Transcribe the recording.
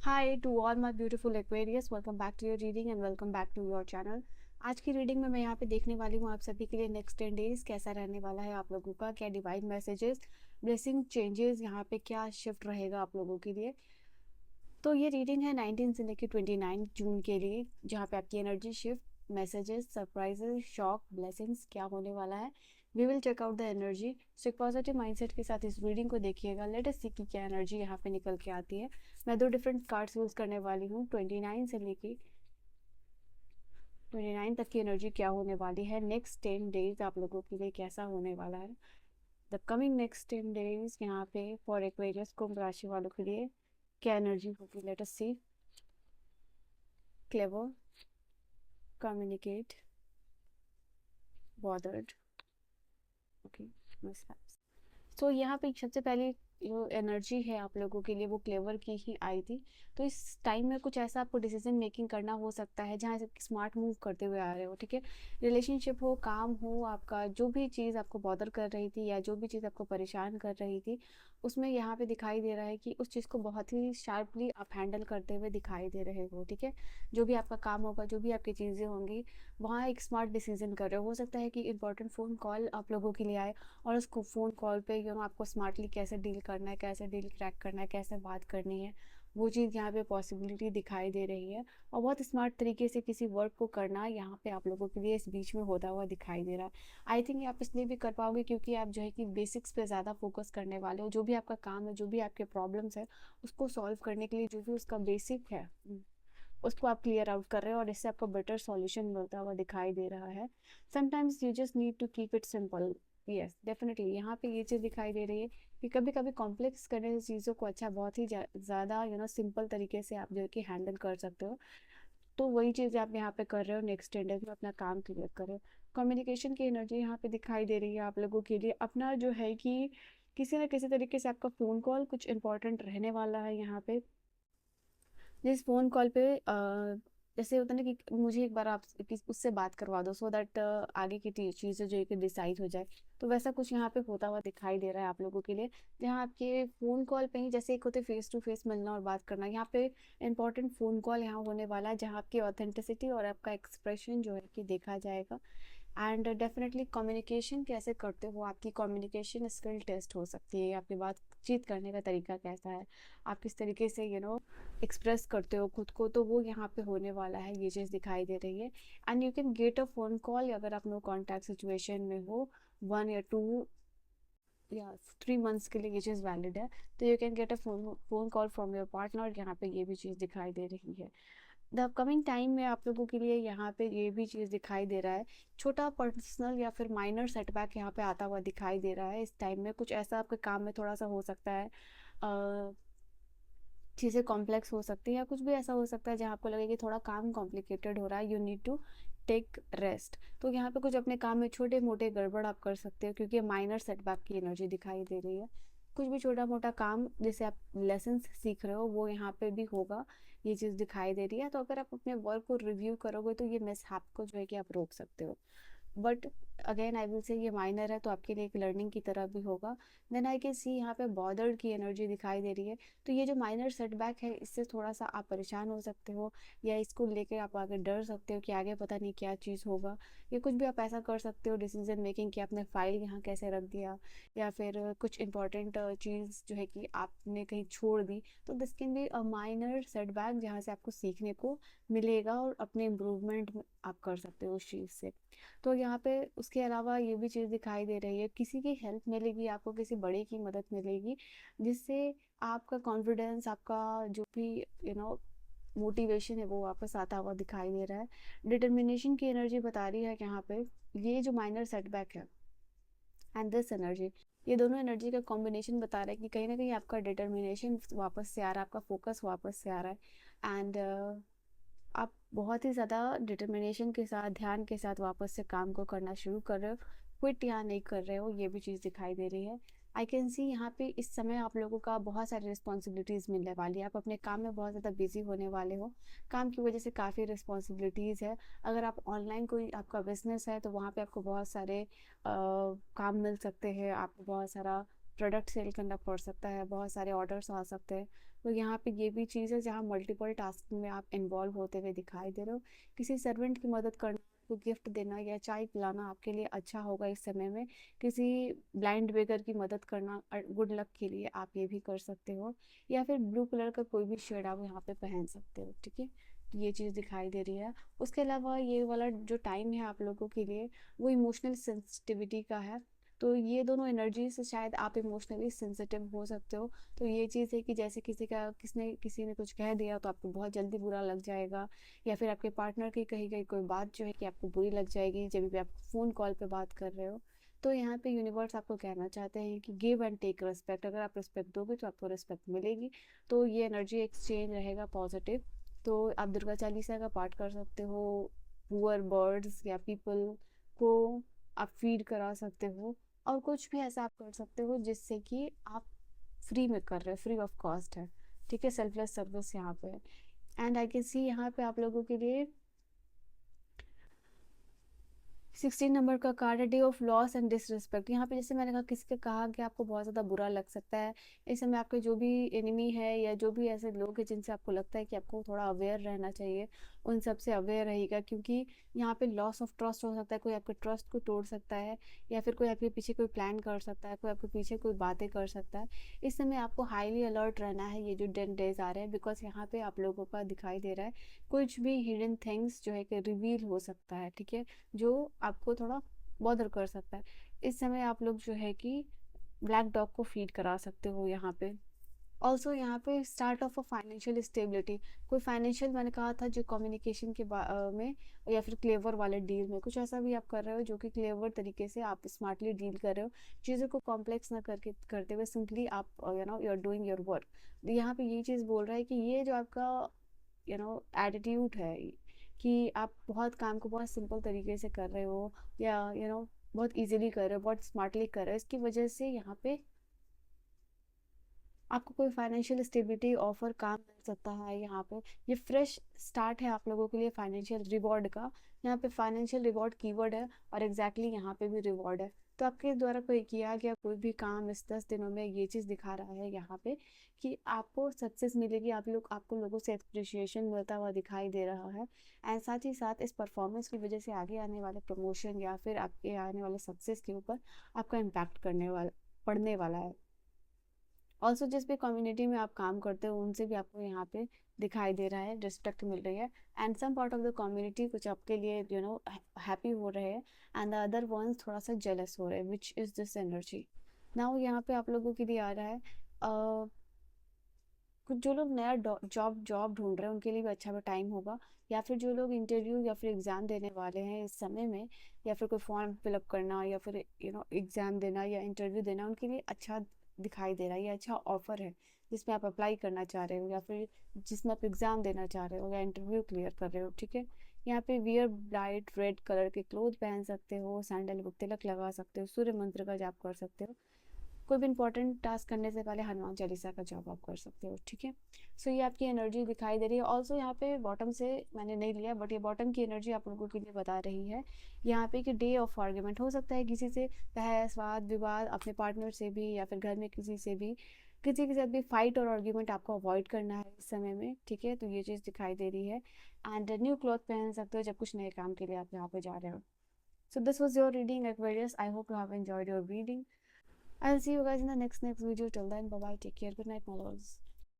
Hi to all my beautiful Aquarius, welcome back to your reading and welcome back to your channel. आज की reading में मैं यहाँ पे देखने वाली हूँ आप सभी के लिए नेक्स्ट 10 डेज कैसा रहने वाला है आप लोगों का, क्या डिवाइन मैसेजेस, ब्लेसिंग चेंजेस, यहाँ पे क्या शिफ्ट रहेगा आप लोगों के लिए। तो ये रीडिंग है 19 से लेकर 29 जून के लिए, जहाँ पे आपकी energy shift, messages, surprises, shock, blessings क्या होने वाला है। We will check out the energy. So एक पॉजिटिव माइंडसेट के साथ इस रीडिंग को देखिएगा। लेट अस सी कि क्या एनर्जी यहाँ पे निकल के आती है। मैं दो डिफरेंट कार्ड्स यूज करने वाली हूँ। 29 से लेके 29 तक की एनर्जी क्या होने वाली है। नेक्स्ट 10 डेज आप लोगों के लिए कैसा होने वाला है। द कमिंग नेक्स्ट 10 डेज यहाँ पे फॉर एक्वेरियस कुंभ राशि वालों के लिए क्या एनर्जी होगी। Let us see. Clever, communicate, bothered, okay, mishaps. तो यहाँ पे सबसे पहले जो एनर्जी है आप लोगों के लिए वो क्लेवर की ही आई थी। तो इस टाइम में कुछ ऐसा आपको डिसीजन मेकिंग करना हो सकता है जहाँ से स्मार्ट मूव करते हुए आ रहे हो, ठीक है। रिलेशनशिप हो, काम हो, आपका जो भी चीज़ आपको बॉदर कर रही थी या जो भी चीज़ आपको परेशान कर रही थी, उसमें यहाँ पे दिखाई दे रहा है कि उस चीज़ को बहुत ही शार्पली आप हैंडल करते हुए दिखाई दे रहे हो, ठीक है। जो भी आपका काम होगा, जो भी आपकी चीज़ें होंगी, वहाँ एक स्मार्ट डिसीजन कर रहे हो सकता है कि इंपॉर्टेंट फ़ोन कॉल आप लोगों के लिए आए और उसको फ़ोन कॉल पे आपको स्मार्टली कैसे डील करना है, कैसे डील क्रैक करना है, कैसे बात करनी है, वो चीज़ यहाँ पे पॉसिबिलिटी दिखाई दे रही है। और बहुत स्मार्ट तरीके से किसी वर्क को करना यहाँ पे आप लोगों के लिए इस बीच में होता हुआ दिखाई दे रहा है। आई थिंक आप इसलिए भी कर पाओगे क्योंकि आप जो है कि बेसिक्स पे ज़्यादा फोकस करने वाले हो। जो भी आपका काम है, जो भी आपके प्रॉब्लम्स है, उसको सॉल्व करने के लिए जो भी उसका बेसिक है उसको आप क्लियर आउट कर रहे हो और इससे आपको बेटर सॉल्यूशन मिलता हुआ दिखाई दे रहा है। Sometimes you just need to keep it simple. Yes, definitely यहाँ पे ये चीज़ दिखाई दे रही है कि कभी कभी कॉम्प्लेक्स करने से चीज़ों को अच्छा बहुत ही ज़्यादा सिंपल तरीके से आप जो है कि हैंडल कर सकते हो। तो वही चीज़ आप यहाँ पे कर रहे हो। नेक्स्ट स्टैंडर्ड में अपना काम क्लियर कर रहे हो। कम्युनिकेशन की एनर्जी यहाँ पे दिखाई दे रही है आप लोगों के लिए। अपना जो है कि किसी ना किसी तरीके से आपका फ़ोन कॉल कुछ इंपॉर्टेंट रहने वाला है यहाँ पे। जिस फ़ोन कॉल पे जैसे होता है ना कि मुझे एक बार आप उससे बात करवा दो सो दैट आगे की चीज़ें जो है कि डिसाइड हो जाए। तो वैसा कुछ यहाँ पे होता हुआ दिखाई दे रहा है आप लोगों के लिए, जहाँ आपके फ़ोन कॉल पे ही जैसे एक होते फेस टू फेस मिलना और बात करना, यहाँ पे इंपॉर्टेंट फ़ोन कॉल यहाँ होने वाला है जहाँ आपकी ऑथेंटिसिटी और आपका एक्सप्रेशन जो है कि देखा जाएगा। एंड डेफिनेटली कम्युनिकेशन कैसे करते हो, आपकी कम्युनिकेशन स्किल टेस्ट हो सकती है। आपकी बातचीत करने का तरीका कैसा है, आप किस तरीके से एक्सप्रेस करते हो खुद को, तो वो यहाँ पे होने वाला है। ये चीज़ दिखाई दे रही है। And you can get a phone call अगर आप नो कॉन्टैक्ट सिचुएशन में हो 1 या 2 या 3 मंथ्स के लिए, ये चीज़ वैलिड है। तो you can get a phone call from your partner, यहाँ पे ये भी चीज़ दिखाई दे रही है। द अपकमिंग टाइम में आप लोगों के लिए यहाँ पे ये भी चीज़ दिखाई दे रहा है। छोटा पर्सनल या फिर माइनर सेटबैक यहाँ पे आता हुआ दिखाई दे रहा है। इस टाइम में कुछ ऐसा आपके काम में थोड़ा सा हो सकता है, चीज़ें कॉम्प्लेक्स हो सकती है या कुछ भी ऐसा हो सकता है जहाँ आपको लगे कि थोड़ा काम कॉम्प्लिकेटेड हो रहा है, you need to take rest. तो यहाँ पे कुछ अपने काम में छोटे मोटे गड़बड़ आप कर सकते हो क्योंकि माइनर सेटबैक की एनर्जी दिखाई दे रही है। कुछ भी छोटा मोटा काम जैसे आप लेसन सीख रहे हो वो यहाँ पे भी होगा, ये चीज़ दिखाई दे रही है। तो अगर आप अपने वर्क को रिव्यू करोगे तो ये मिसहैप को जो है कि आप रोक सकते हो। But again I will say ये माइनर है तो आपके लिए एक लर्निंग की तरह भी होगा। देन आई कैन सी यहाँ पे बॉर्डर की एनर्जी दिखाई दे रही है। तो ये जो माइनर सेटबैक है इससे थोड़ा सा आप परेशान हो सकते हो या इसको लेके आप आगे डर सकते हो कि आगे पता नहीं क्या चीज़ होगा। या कुछ भी आप ऐसा कर सकते हो डिसीजन मेकिंग कि आपने फाइल यहाँ कैसे रख दिया या फिर कुछ इंपॉर्टेंट चीज़ जो है कि आपने कहीं छोड़ दी। तो this can be a minor setback जहाँ से आपको सीखने को मिलेगा और अपने इम्प्रूवमेंट आप कर सकते हो उस चीज़ से। तो यहाँ पे उसके अलावा ये भी चीज़ दिखाई दे रही है, किसी की हेल्प मिलेगी आपको, किसी बड़े की मदद मिलेगी जिससे आपका कॉन्फिडेंस, आपका जो भी मोटिवेशन है वो वापस आता हुआ दिखाई दे रहा है। डिटर्मिनेशन की एनर्जी बता रही है कि यहाँ पे ये जो माइनर सेटबैक है एंड दिस एनर्जी, ये दोनों एनर्जी का कॉम्बिनेशन बता रहा है कि कहीं ना कहीं आपका डिटर्मिनेशन वापस से आ रहा है, आपका फोकस वापस से आ रहा है। एंड आप बहुत ही ज़्यादा डिटर्मिनेशन के साथ, ध्यान के साथ वापस से काम को करना शुरू कर रहे हो, क्विट यहाँ नहीं कर रहे हो, ये भी चीज़ दिखाई दे रही है। आई कैन सी यहाँ पे इस समय आप लोगों का बहुत सारी रिस्पॉन्सिबिलिटीज़ मिलने वाली है। आप अपने काम में बहुत ज़्यादा बिजी होने वाले हो। काम की वजह से काफ़ी रिस्पॉन्सिबिलिटीज़ है। अगर आप ऑनलाइन कोई आपका बिजनेस है तो वहाँ पे आपको बहुत सारे काम मिल सकते हैं, आपको बहुत सारा प्रोडक्ट सेल करना पड़ सकता है, बहुत सारे ऑर्डर्स आ सकते हैं। तो यहाँ पे ये भी चीज़ है जहाँ मल्टीपल टास्क में आप इन्वॉल्व होते हुए दिखाई दे रहे हो। किसी सर्वेंट की मदद करना, को गिफ्ट देना या चाय पिलाना आपके लिए अच्छा होगा इस समय में। किसी ब्लाइंड बेगर की मदद करना गुड लक के लिए आप ये भी कर सकते हो। या फिर ब्लू कलर का कोई भी शेड आप यहाँ पे पहन सकते हो, ठीक है। तो ये चीज़ दिखाई दे रही है। उसके अलावा ये वाला जो टाइम है आप लोगों के लिए वो इमोशनल सेंसिटिविटी का है। तो ये दोनों एनर्जी से शायद आप इमोशनली सेंसिटिव हो सकते हो। तो ये चीज़ है कि जैसे किसी ने कुछ कह दिया तो आपको बहुत जल्दी बुरा लग जाएगा, या फिर आपके पार्टनर की कही गई कोई बात जो है कि आपको बुरी लग जाएगी जब भी आप फ़ोन कॉल पे बात कर रहे हो। तो यहाँ पे यूनिवर्स आपको कहना चाहते हैं कि गिव एंड टेक रिस्पेक्ट। अगर आप रिस्पेक्ट दोगे तो आपको रिस्पेक्ट मिलेगी। तो ये एनर्जी एक्सचेंज रहेगा पॉजिटिव। तो आप दुर्गा चालीसा का पाठ कर सकते हो, पुअर बर्ड्स या पीपल को आप फीड करा सकते हो, और कुछ भी ऐसा आप कर सकते हो जिससे कि आप फ्री में कर रहे हो, फ्री ऑफ कॉस्ट है, ठीक है। सेल्फलेस सर्विस यहाँ पे। एंड आई कैन सी यहाँ पे आप लोगों के लिए 16 नंबर का कार्ड है, day of loss and disrespect. यहाँ पे जैसे मैंने कहा, किसी का कहा कि आपको बहुत ज़्यादा बुरा लग सकता है इस समय। आपके जो भी एनिमी है या जो भी ऐसे लोग हैं जिनसे आपको लगता है कि आपको थोड़ा अवेयर रहना चाहिए, उन सब से अवेयर रहेगा, क्योंकि यहाँ पे लॉस ऑफ ट्रस्ट हो सकता है। कोई आपके ट्रस्ट को तोड़ सकता है, या फिर कोई आपके पीछे कोई प्लान कर सकता है, कोई आपके पीछे कोई बातें कर सकता है। इस समय आपको हाईली अलर्ट रहना है ये जो 10 डेज आ रहे हैं, बिकॉज यहाँ पे आप लोगों का दिखाई दे रहा है कुछ भी हिडन थिंग्स जो है कि रिवील हो सकता है, ठीक है, जो आपको थोड़ा बॉदर कर सकता है। इस समय आप लोग जो है कि ब्लैक डॉग को फीड करा सकते हो यहाँ पे। ऑल्सो यहाँ पे start of a financial stability. कोई फाइनेंशियल, मैंने कहा था, जो कम्युनिकेशन के में या फिर क्लेवर वाले डील में कुछ ऐसा भी आप कर रहे हो जो कि क्लेवर तरीके से आप स्मार्टली डील कर रहे हो, चीज़ों को कॉम्प्लेक्स ना करके करते हुए सिंपली आप you are doing your work. यहाँ पे ये चीज़ बोल रहा है कि ये जो आपका एटीट्यूड है कि आप बहुत काम को बहुत सिंपल तरीके से कर रहे हो, या बहुत इजीली कर रहे हो, बहुत स्मार्टली कर रहे हो, इसकी वजह से यहाँ पे आपको कोई फाइनेंशियल स्टेबिलिटी ऑफर काम मिल सकता है। यहाँ पे ये फ्रेश स्टार्ट है आप लोगों के लिए फाइनेंशियल रिवॉर्ड का। यहाँ पे फाइनेंशियल रिवॉर्ड कीवर्ड है, और एग्जैक्टली यहाँ पे भी रिवॉर्ड है। तो आपके द्वारा कोई किया गया कोई भी काम इस 10 दिनों में ये चीज़ दिखा रहा है यहाँ पे कि आपको सक्सेस मिलेगी। आपको लोगों से अप्रिशिएशन मिलता हुआ दिखाई दे रहा है। एंड साथ ही साथ इस परफॉर्मेंस की वजह से आगे आने वाले प्रमोशन या फिर आपके आने वाले सक्सेस के ऊपर आपका इम्पैक्ट पड़ने वाला है। ऑल्सो जिस भी कम्युनिटी में आप काम करते हो उनसे भी आपको यहाँ पे दिखाई दे रहा है रिस्पेक्ट मिल रही है। And some part of the community कुछ आपके लिए हैप्पी हो रहे हैं, एंड द अदर वंस थोड़ा सा जेलस हो रहे हैं, which is this energy. Now यहाँ पे आप लोगों के लिए आ रहा है कुछ जो लोग नया जॉब ढूंढ रहे हैं उनके लिए भी अच्छा टाइम होगा, या फिर जो लोग इंटरव्यू या फिर एग्ज़ाम देने वाले हैं इस समय में, या फिर कोई फॉर्म फिलअप करना या फिर एग्ज़ाम देना या इंटरव्यू देना, उनके लिए अच्छा दिखाई दे रहा है। ये अच्छा ऑफर है जिसमें आप अप्लाई करना चाह रहे हो, या फिर जिसमें आप एग्ज़ाम देना चाह रहे हो या इंटरव्यू क्लियर कर रहे हो, ठीक है। यहाँ पे वियर ब्राइट रेड कलर के क्लोथ पहन सकते हो, सैंडलवुड तिलक लगा सकते हो, सूर्य मंत्र का जाप कर सकते हो। कोई भी इंपॉर्टेंट टास्क करने से पहले हनुमान चालीसा का जॉब आप कर सकते हो, ठीक है। सो ये आपकी एनर्जी दिखाई दे रही है। ऑल्सो यहाँ पे बॉटम से मैंने नहीं लिया, बट ये बॉटम की एनर्जी आप लोगों के लिए बता रही है यहाँ पे कि डे ऑफ आर्ग्यूमेंट हो सकता है, किसी से बहस वाद विवाद, अपने पार्टनर से भी या फिर घर में किसी के साथ भी फाइट और आर्ग्यूमेंट आपको अवॉइड करना है इस समय में, ठीक है। तो ये चीज़ दिखाई दे रही है। एंड न्यू क्लॉथ पहन सकते हो जब कुछ नए काम के लिए आप यहाँ पे जा रहे हो। So this was your reading, Aquarius. I hope you have enjoyed your reading. I'll see you guys in the next video. Till then, bye bye. Take care. Good night, my loves.